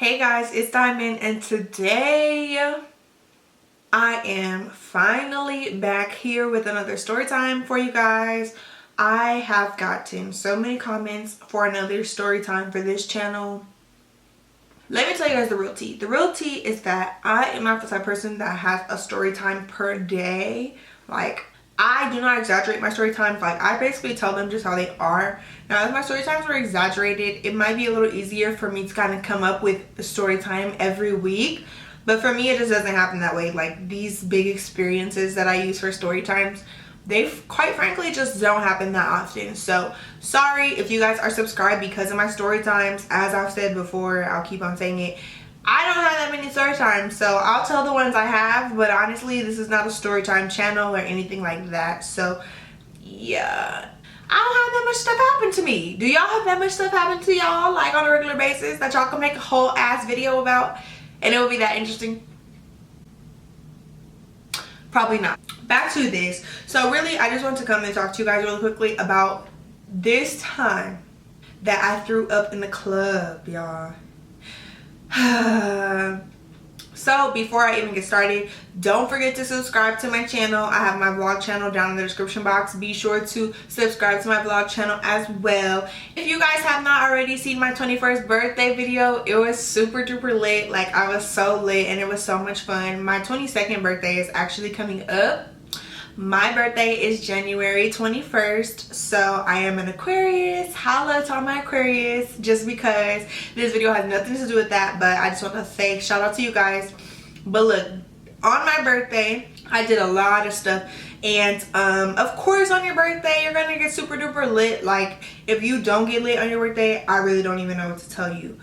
Hey guys, it's Dymond, and today I am finally back here with another story time for you guys. I have gotten so many comments for another story time for this channel. Let me tell you guys the real tea. The real tea is that I am not the type of person that has a story time per day. Like, I do not exaggerate my story times. Like, I basically tell them just how they are. Now, if my story times were exaggerated, it might be a little easier for me to kind of come up with a story time every week. But for me, it just doesn't happen that way. Like, these big experiences that I use for story times, they quite frankly just don't happen that often. So sorry if you guys are subscribed because of my story times. As I've said before, I'll keep on saying it, I don't have that many story times, so I'll tell the ones I have, but honestly, this is not a story time channel or anything like that. So yeah, I don't have that much stuff happen to me. Do y'all have that much stuff happen to y'all, like on a regular basis, that y'all can make a whole ass video about and it will be that interesting? Probably not. Back to this. So really, I just want to come and talk to you guys really quickly about this time that I threw up in the club, y'all. So before I even get started, don't forget to subscribe to my channel. I have my vlog channel down in the description box. Be sure to subscribe to my vlog channel as well. If you guys have not already seen my 21st birthday video, it was super duper lit. Like, I was so lit and it was so much fun. My 22nd birthday is actually coming up. My birthday is January 21st, so I am an Aquarius. Holla to all my Aquarius, just because this video has nothing to do with that, but I just want to say shout out to you guys. But look, on my birthday, I did a lot of stuff, and of course on your birthday, you're gonna get super duper lit. Like, if you don't get lit on your birthday, I really don't even know what to tell you.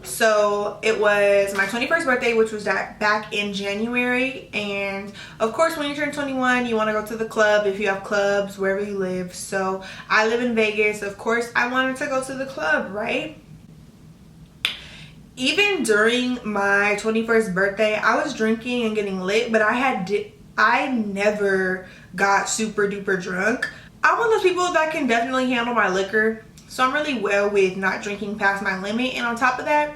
So it was my 21st birthday, which was back in January, and of course when you turn 21 you want to go to the club if you have clubs wherever you live. So I live in Vegas, of course I wanted to go to the club, right? Even during my 21st birthday I was drinking and getting lit, but I never got super duper drunk. I'm one of those people that can definitely handle my liquor. So I'm really well with not drinking past my limit. And on top of that,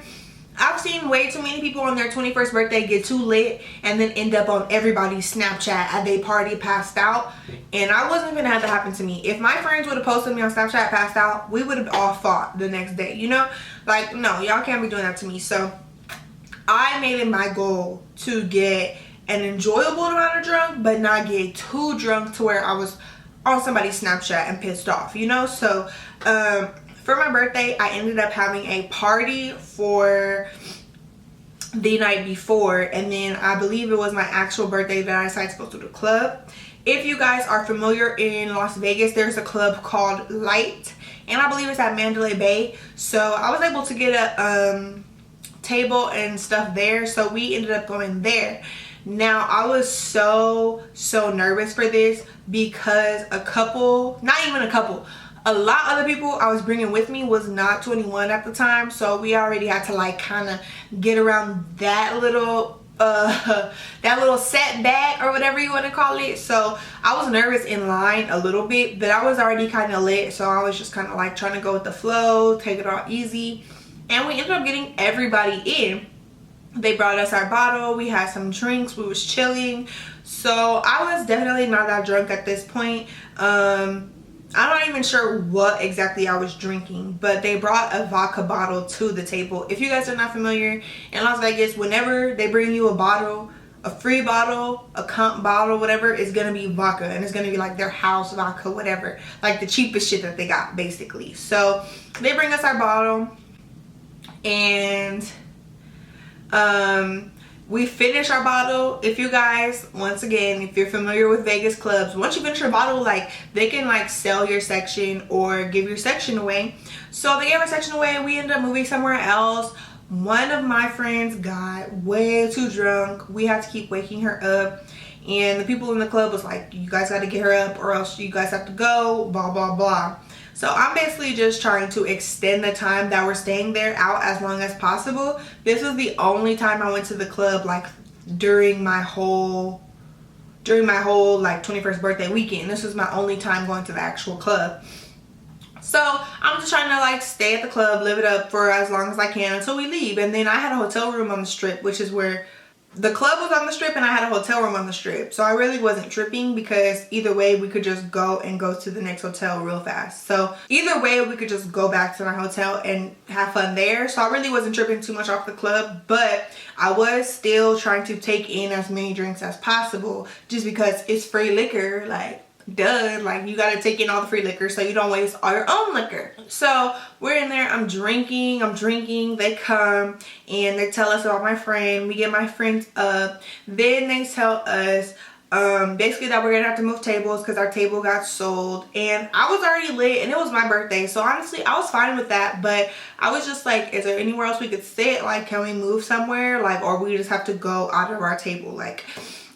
I've seen way too many people on their 21st birthday get too lit and then end up on everybody's Snapchat at they party passed out. And I wasn't gonna have that happen to me. If my friends would have posted me on Snapchat passed out, we would have all fought the next day, you know? Like, no, y'all can't be doing that to me. So I made it my goal to get an enjoyable amount of drunk, but not get too drunk to where I was on somebody's Snapchat and pissed off, you know? So for my birthday I ended up having a party for the night before, and then I believe it was my actual birthday that I decided to go to the club. If you guys are familiar in Las Vegas, there's a club called Light, and I believe it's at Mandalay Bay. So I was able to get a table and stuff there, so we ended up going there. Now I was so nervous for this because a lot of the people I was bringing with me was not 21 at the time, so we already had to like kind of get around that little setback or whatever you want to call it. So I was nervous in line a little bit, but I was already kind of lit, so I was just kind of like trying to go with the flow, take it all easy, and we ended up getting everybody in. They brought us our bottle, we had some drinks, we was chilling. So I was definitely not that drunk at this point. I'm not even sure what exactly I was drinking, but they brought a vodka bottle to the table. If you guys are not familiar, in Las Vegas, whenever they bring you a bottle, a free bottle, a comp bottle, whatever, it's gonna be vodka, and it's gonna be like their house vodka, whatever, like the cheapest shit that they got basically. So they bring us our bottle, and we finish our bottle. If you guys, once again, if you're familiar with Vegas clubs, once you finish your bottle, like, they can like sell your section or give your section away. So they gave our section away, we ended up moving somewhere else. One of my friends got way too drunk. We had to keep waking her up, and the people in the club was like, you guys got to get her up or else you guys have to go, blah blah blah. So I'm basically just trying to extend the time that we're staying there out as long as possible. This was the only time I went to the club, like during my whole like 21st birthday weekend. This was my only time going to the actual club. So I'm just trying to like stay at the club, live it up for as long as I can until we leave. And then I had a hotel room on the strip, which is where the club was on the strip, and I had a hotel room on the strip. So I really wasn't tripping, because either way we could just go to the next hotel real fast. So either way we could just go back to my hotel and have fun there. So I really wasn't tripping too much off the club, but I was still trying to take in as many drinks as possible, just because it's free liquor. Like, duh, like you gotta take in all the free liquor so you don't waste all your own liquor. So we're in there, I'm drinking, they come and they tell us about my friend. We get my friends up, then they tell us basically that we're gonna have to move tables because our table got sold. And I was already lit and it was my birthday, so honestly I was fine with that. But I was just like, is there anywhere else we could sit? Like, can we move somewhere? Like, or we just have to go out of our table? Like,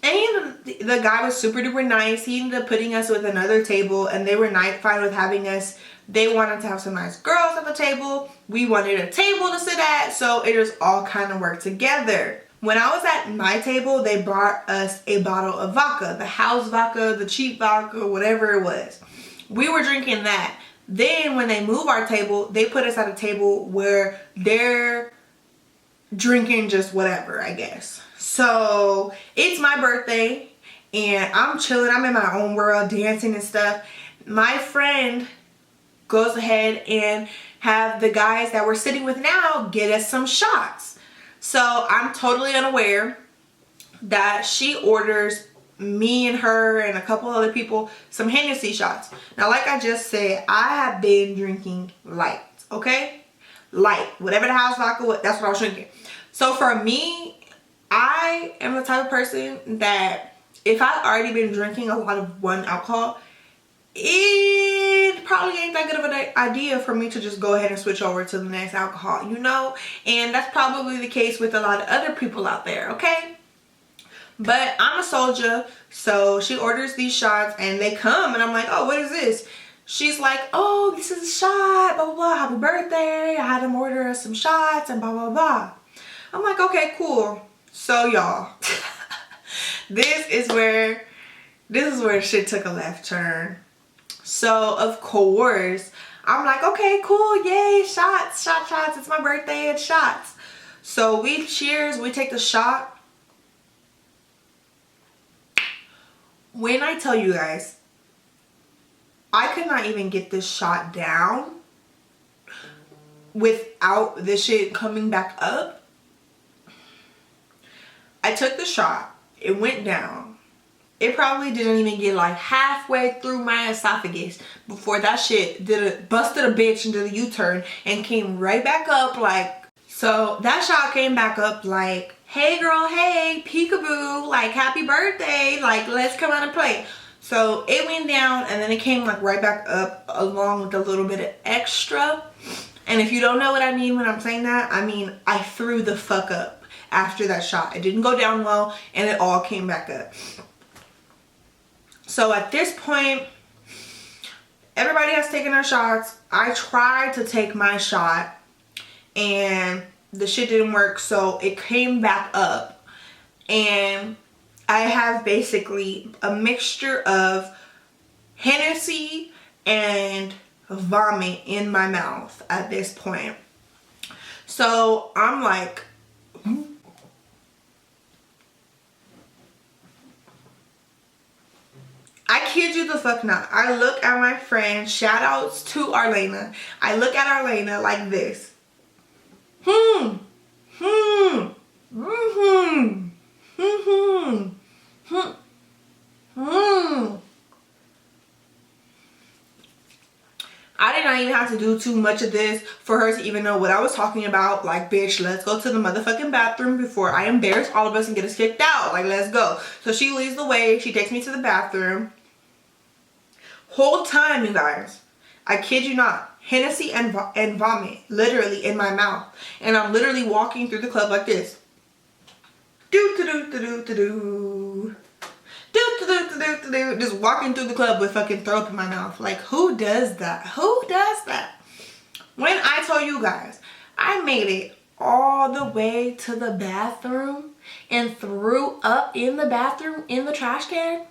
and the guy was super duper nice. He ended up putting us with another table, and they were fine with having us. They wanted to have some nice girls at the table. We wanted a table to sit at, so it just all kind of worked together. When I was at my table, they brought us a bottle of vodka, the house vodka, the cheap vodka, whatever it was. We were drinking that. Then when they move our table, they put us at a table where they're drinking just whatever, I guess. So it's my birthday and I'm chilling. I'm in my own world, dancing and stuff. My friend goes ahead and have the guys that we're sitting with now get us some shots. So I'm totally unaware that she orders me and her and a couple other people some Hennessy shots. Now, like I just said, I have been drinking light, okay? Light, whatever the house vodka, that's what I was drinking. So for me, I am the type of person that if I've already been drinking a lot of one alcohol, it probably ain't that good of an idea for me to just go ahead and switch over to the next alcohol, you know? And that's probably the case with a lot of other people out there, okay? But I'm a soldier, so she orders these shots and they come and I'm like, oh, what is this? She's like, oh, this is a shot, blah, blah, blah, happy birthday. I had them order us some shots and blah, blah, blah. I'm like, okay, cool. So y'all, this is where shit took a left turn. So of course, I'm like, okay, cool, yay, shots, shots, it's my birthday, it's shots. So we cheers, we take the shot. When I tell you guys, I could not even get this shot down without this shit coming back up. I took the shot, it went down. It probably didn't even get like halfway through my esophagus before that shit busted a bitch into the U-turn and came right back up like, so that shot came back up like, hey girl, hey, peekaboo, like happy birthday, like let's come out and play. So it went down and then it came like right back up along with a little bit of extra. And if you don't know what I mean when I'm saying that, I mean I threw the fuck up after that shot. It didn't go down well and it all came back up. So at this point, everybody has taken their shots. I tried to take my shot and the shit didn't work, so it came back up. And I have basically a mixture of Hennessy and vomit in my mouth at this point. So I'm like, I kid you the fuck not. I look at my friend, shout outs to Arlena. I look at Arlena like this. I did not even have to do too much of this for her to even know what I was talking about. Like, bitch, let's go to the motherfucking bathroom before I embarrass all of us and get us kicked out. Like, let's go. So she leads the way. She takes me to the bathroom. Whole time, you guys, I kid you not, Hennessy and vomit literally in my mouth. And I'm literally walking through the club like this. Just walking through the club with fucking throw up in my mouth. Like, who does that? Who does that? When I told you guys, I made it all the way to the bathroom and threw up in the bathroom in the trash can.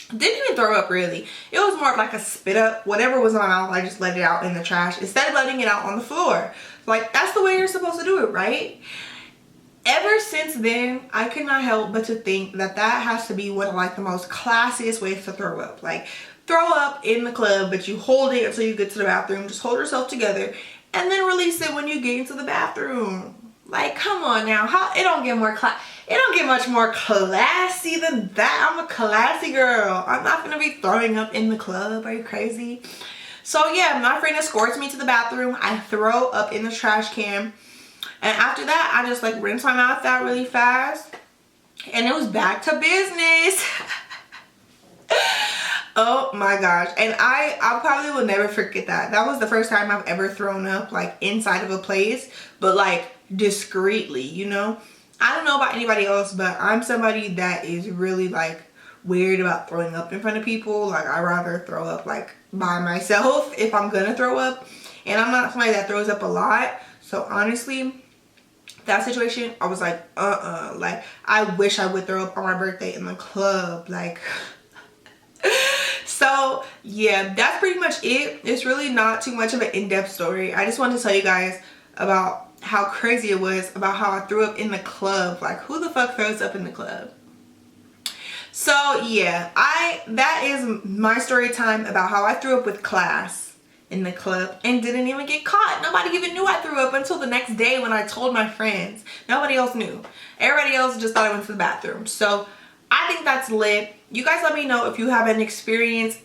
Didn't even throw up really. It was more of like a spit up. Whatever was in my mouth, I just let it out in the trash instead of letting it out on the floor. Like, that's the way you're supposed to do it, right? Ever since then, I could not help but to think that that has to be one of like the most classiest ways to throw up. Like, throw up in the club, but you hold it until you get to the bathroom. Just hold yourself together and then release it when you get into the bathroom. Like, come on now. It don't get much more classy than that. I'm a classy girl. I'm not gonna be throwing up in the club. Are you crazy? So yeah, my friend escorts me to the bathroom. I throw up in the trash can. And after that, I just like rinse my mouth out really fast. And it was back to business. Oh my gosh. And I probably will never forget that. That was the first time I've ever thrown up like inside of a place, but like discreetly, you know? I don't know about anybody else, but I'm somebody that is really like weird about throwing up in front of people. Like, I'd rather throw up like by myself if I'm gonna throw up. And I'm not somebody that throws up a lot. So honestly, that situation, I was like, like, I wish I would throw up on my birthday in the club. Like, so yeah, that's pretty much it. It's really not too much of an in-depth story. I just wanted to tell you guys about how crazy it was, about how I threw up in the club. Like, who the fuck throws up in the club? So yeah, that is my story time about how I threw up with class in the club and didn't even get caught. Nobody even knew I threw up until the next day when I told my friends. Nobody else knew. Everybody else just thought I went to the bathroom. So I think that's lit. You guys let me know if you have an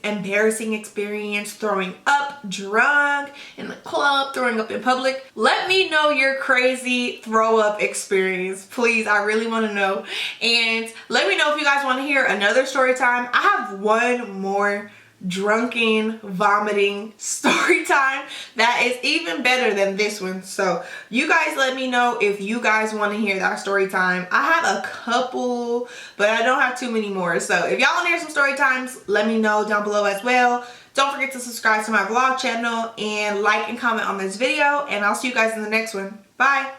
embarrassing experience throwing up drunk in the club, throwing up in public. Let me know your crazy throw up experience, please. I really want to know. And let me know if you guys want to hear another story time. I have one more drunken vomiting story time that is even better than this one. So you guys let me know if you guys want to hear that story time. I have a couple, but I don't have too many more. So if y'all want to hear some story times, let me know down below as well. Don't forget to subscribe to my vlog channel and like and comment on this video, and I'll see you guys in the next one. Bye.